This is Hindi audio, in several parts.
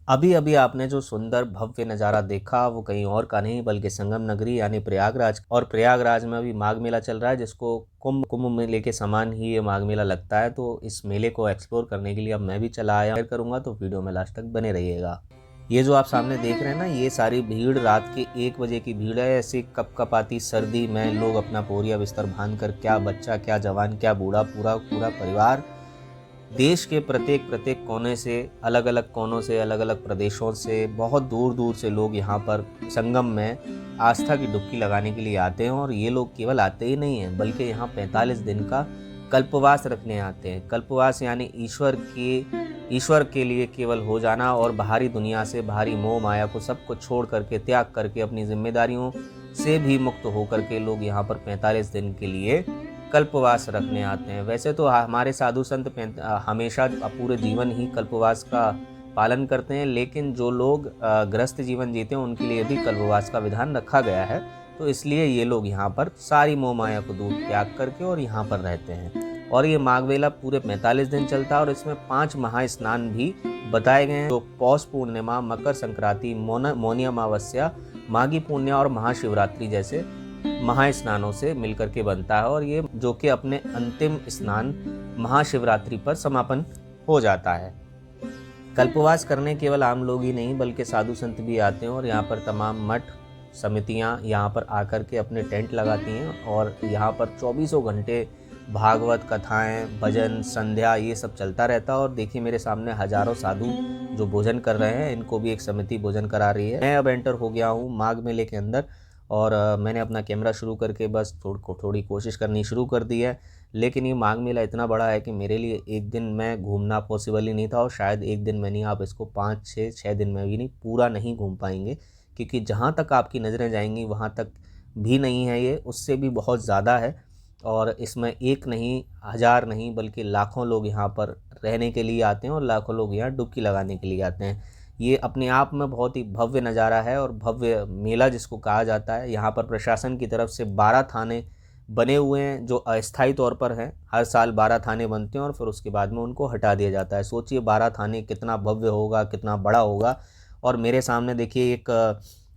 अभी अभी आपने जो सुंदर भव्य नज़ारा देखा वो कहीं और का नहीं बल्कि संगम नगरी यानी प्रयागराज। और प्रयागराज में अभी माघ मेला चल रहा है जिसको कुंभ कुंभ मेले के समान ही ये माघ मेला लगता है। तो इस मेले को एक्सप्लोर करने के लिए अब मैं भी चला आया शेयर करूंगा, तो वीडियो में लास्ट तक बने रहिएगा। ये जो आप सामने देख रहे हैं ना, ये सारी भीड़ रात के 1 बजे की भीड़ है। ऐसी कपकपाती सर्दी में लोग अपना बोरिया बिस्तर बांध कर, क्या बच्चा क्या जवान क्या बूढ़ा, पूरा पूरा परिवार देश के प्रत्येक प्रत्येक कोने से, अलग अलग कोनों से, अलग अलग प्रदेशों से, बहुत दूर दूर से लोग यहाँ पर संगम में आस्था की डुबकी लगाने के लिए आते हैं। और ये लोग केवल आते ही नहीं हैं बल्कि यहाँ 45 दिन का कल्पवास रखने आते हैं। कल्पवास यानी ईश्वर के लिए केवल हो जाना और बाहरी दुनिया से, बाहरी मोह माया को सबको छोड़ करके, त्याग करके, अपनी जिम्मेदारियों से भी मुक्त होकर के लोग यहाँ पर 45 दिन के लिए कल्पवास रखने आते हैं। वैसे तो हमारे साधु संत हमेशा पूरे जीवन ही कल्पवास का पालन करते हैं, लेकिन जो लोग गृहस्थ जीवन जीते हैं उनके लिए भी कल्पवास का विधान रखा गया है। तो इसलिए ये लोग यहाँ पर सारी मोह माया को दूर त्याग करके और यहाँ पर रहते हैं। और ये माघ मेला पूरे 45 दिन चलता है और इसमें 5 महास्नान भी बताए गए हैं, जो पौष पूर्णिमा, मकर संक्रांति, मौनी अमावस्या, माघी पूर्णिमा और महाशिवरात्रि जैसे महास्नानों से मिलकर के बनता है। और ये जो कि अपने अंतिम स्नान महाशिवरात्रि पर समापन हो जाता है। कल्पवास करने केवल आम लोग ही नहीं बल्कि साधु संत भी आते हैं और यहाँ पर तमाम मठ समितियाँ यहाँ पर आकर के अपने टेंट लगाती हैं और यहाँ पर 24 घंटे भागवत कथाएं, भजन, संध्या ये सब चलता रहता है। और देखिए मेरे सामने हजारों साधु जो भोजन कर रहे हैं, इनको भी एक समिति भोजन करा रही है। मैं अब एंटर हो गया हूँ माघ मेले के अंदर और मैंने अपना कैमरा शुरू करके बस थोड़ी कोशिश करनी शुरू कर दी है। लेकिन ये माघ मेला इतना बड़ा है कि मेरे लिए एक दिन में घूमना पॉसिबल ही नहीं था और शायद एक दिन में नहीं, आप इसको 5-6 दिन में भी नहीं पूरा नहीं घूम पाएंगे, क्योंकि जहाँ तक आपकी नज़रें जाएंगी वहाँ तक भी नहीं है, ये उससे भी बहुत ज़्यादा है। और इसमें एक नहीं, हज़ार नहीं बल्कि लाखों लोग यहाँ पर रहने के लिए आते हैं और लाखों लोग यहाँ डुबकी लगाने के लिए आते हैं। ये अपने आप में बहुत ही भव्य नज़ारा है और भव्य मेला जिसको कहा जाता है। यहाँ पर प्रशासन की तरफ से 12 थाने बने हुए हैं जो अस्थायी तौर पर हैं। हर साल 12 थाने बनते हैं और फिर उसके बाद में उनको हटा दिया जाता है। सोचिए 12 थाने कितना भव्य होगा, कितना बड़ा होगा। और मेरे सामने देखिए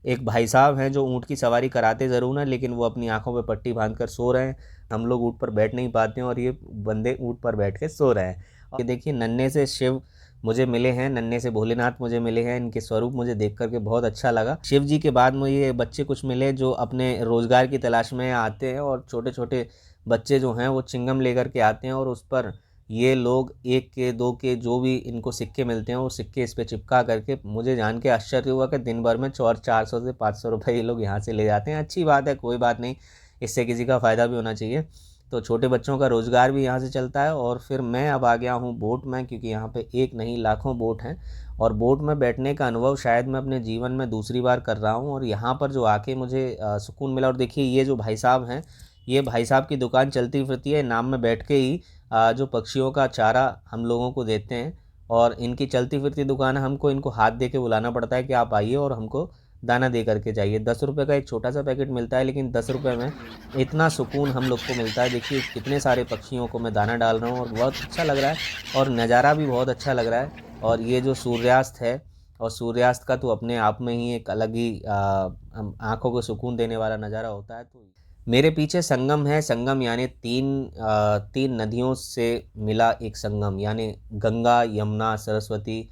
एक भाई साहब हैं जो ऊँट की सवारी कराते ज़रूर हैं, लेकिन वो अपनी आँखों पे पट्टी बांध कर सो रहे हैं। हम लोग ऊँट पर बैठ नहीं पाते हैं और ये बंदे ऊँट पर बैठ के सो रहे हैं। और ये देखिए नन्हे से शिव मुझे मिले हैं, नन्हे से भोलेनाथ मुझे मिले हैं। इनके स्वरूप मुझे देख करके बहुत अच्छा लगा। शिव जी के बाद मुझे ये बच्चे कुछ मिले जो अपने रोज़गार की तलाश में आते हैं और छोटे छोटे बच्चे जो हैं वो चिंगम लेकर के आते हैं और उस पर ये लोग 1 के 2 के जो भी इनको सिक्के मिलते हैं वो सिक्के इस पर चिपका करके, मुझे जान के आश्चर्य हुआ कि दिन भर में 400 से 500 रुपये ये लोग यहाँ से ले जाते हैं। अच्छी बात है, कोई बात नहीं, इससे किसी का फ़ायदा भी होना चाहिए। तो छोटे बच्चों का रोज़गार भी यहाँ से चलता है। और फिर मैं अब आ गया हूँ बोट में, क्योंकि यहाँ पे एक नहीं लाखों बोट हैं और बोट में बैठने का अनुभव शायद मैं अपने जीवन में दूसरी बार कर रहा हूँ। और यहाँ पर जो आके मुझे सुकून मिला। और देखिए ये जो भाई साहब हैं, ये भाई साहब की दुकान चलती फिरती है, नाम में बैठ के ही जो पक्षियों का चारा हम लोगों को देते हैं। और इनकी चलती फिरती दुकान है, हमको इनको हाथ दे के बुलाना पड़ता है कि आप आइए और हमको दाना दे करके जाइए। 10 रुपये का एक छोटा सा पैकेट मिलता है, लेकिन 10 रुपये में इतना सुकून हम लोग को मिलता है। देखिए कितने सारे पक्षियों को मैं दाना डाल रहा हूँ और बहुत अच्छा लग रहा है और नज़ारा भी बहुत अच्छा लग रहा है। और ये जो सूर्यास्त है, और सूर्यास्त का तो अपने आप में ही एक अलग ही आँखों को सुकून देने वाला नज़ारा होता है। तो मेरे पीछे संगम है। संगम यानी तीन नदियों से मिला एक संगम, यानी गंगा, यमुना, सरस्वती,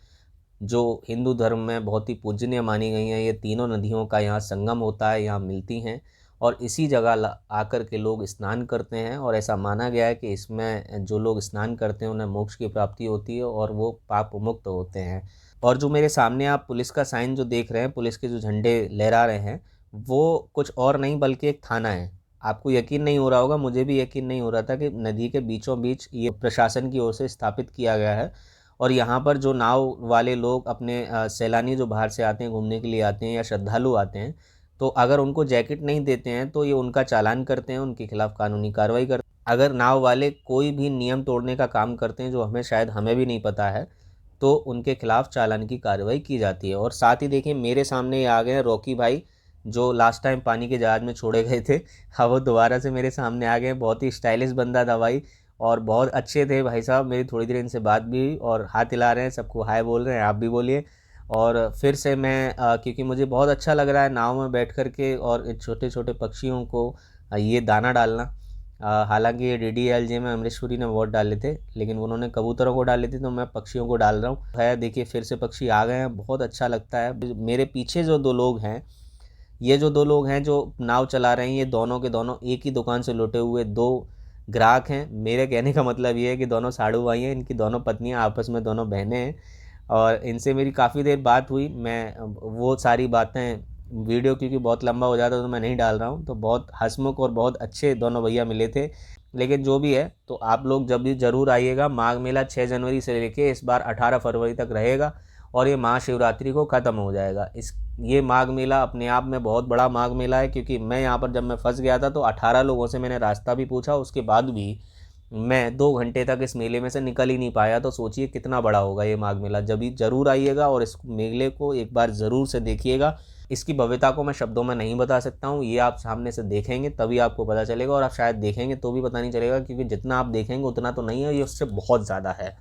जो हिंदू धर्म में बहुत ही पूजनीय मानी गई हैं। ये तीनों नदियों का यहाँ संगम होता है, यहाँ मिलती हैं और इसी जगह आकर के लोग स्नान करते हैं। और ऐसा माना गया है कि इसमें जो लोग स्नान करते हैं उन्हें मोक्ष की प्राप्ति होती है और वो पाप मुक्त होते हैं। और जो मेरे सामने आप पुलिस का साइन जो देख रहे हैं, पुलिस के जो झंडे लहरा रहे हैं, वो कुछ और नहीं बल्कि एक थाना है। आपको यकीन नहीं हो रहा होगा, मुझे भी यकीन नहीं हो रहा था कि नदी के बीचों बीच ये प्रशासन की ओर से स्थापित किया गया है। और यहाँ पर जो नाव वाले लोग अपने सैलानी जो बाहर से आते हैं, घूमने के लिए आते हैं या श्रद्धालु आते हैं, तो अगर उनको जैकेट नहीं देते हैं तो ये उनका चालान करते हैं, उनके खिलाफ़ कानूनी कार्रवाई करते हैं। अगर नाव वाले कोई भी नियम तोड़ने का काम करते हैं जो हमें भी नहीं पता है, तो उनके खिलाफ़ चालान की कार्रवाई की जाती है। और साथ ही देखिए मेरे सामने ये आ गए हैं रॉकी भाई, जो लास्ट टाइम पानी के जहाज़ में छोड़े गए थे। हाँ, वो दोबारा से मेरे सामने आ गए। बहुत ही स्टाइलिश बंदा था भाई और बहुत अच्छे थे भाई साहब। मेरी थोड़ी देर इनसे बात भी हुई और हाथ हिला रहे हैं, सबको हाय बोल रहे हैं, आप भी बोलिए। और फिर से मैं क्योंकि मुझे बहुत अच्छा लग रहा है नाव में बैठ कर के और छोटे छोटे पक्षियों को ये दाना डालना। हालांकि ये DDLJ में अमरीशपुरी ने बहुत डाले थे, लेकिन उन्होंने कबूतरों को डाले थे, तो मैं पक्षियों को डाल रहा हूँ। है देखिए फिर से पक्षी आ गए हैं, बहुत अच्छा लगता है। मेरे पीछे जो दो लोग हैं, ये जो दो लोग हैं जो नाव चला रहे हैं, ये दोनों के दोनों एक ही दुकान से लौटे हुए दो ग्राहक हैं। मेरे कहने का मतलब ये है कि दोनों साड़ू भाई हैं, इनकी दोनों पत्नियां आपस में दोनों बहनें हैं, और इनसे मेरी काफ़ी देर बात हुई। मैं वो सारी बातें, वीडियो क्योंकि बहुत लंबा हो जाता तो मैं नहीं डाल रहा हूँ। तो बहुत हंसमुख और बहुत अच्छे दोनों भैया मिले थे। लेकिन जो भी है, तो आप लोग जब भी ज़रूर आइएगा। माघ मेला 6 जनवरी से लेके इस बार 18 फरवरी तक रहेगा, और ये महाशिवरात्रि को ख़त्म हो जाएगा। ये माघ मेला अपने आप में बहुत बड़ा माघ मेला है, क्योंकि मैं यहाँ पर जब मैं फंस गया था तो 18 लोगों से मैंने रास्ता भी पूछा, उसके बाद भी मैं 2 घंटे तक इस मेले में से निकल ही नहीं पाया। तो सोचिए कितना बड़ा होगा ये माघ मेला। जब भी ज़रूर आइएगा और इस मेले को एक बार ज़रूर से देखिएगा। इसकी भव्यता को मैं शब्दों में नहीं बता सकता हूँ, ये आप सामने से देखेंगे तभी आपको पता चलेगा, और आप शायद देखेंगे तो भी पता नहीं चलेगा, क्योंकि जितना आप देखेंगे उतना तो नहीं है, ये उससे बहुत ज़्यादा है।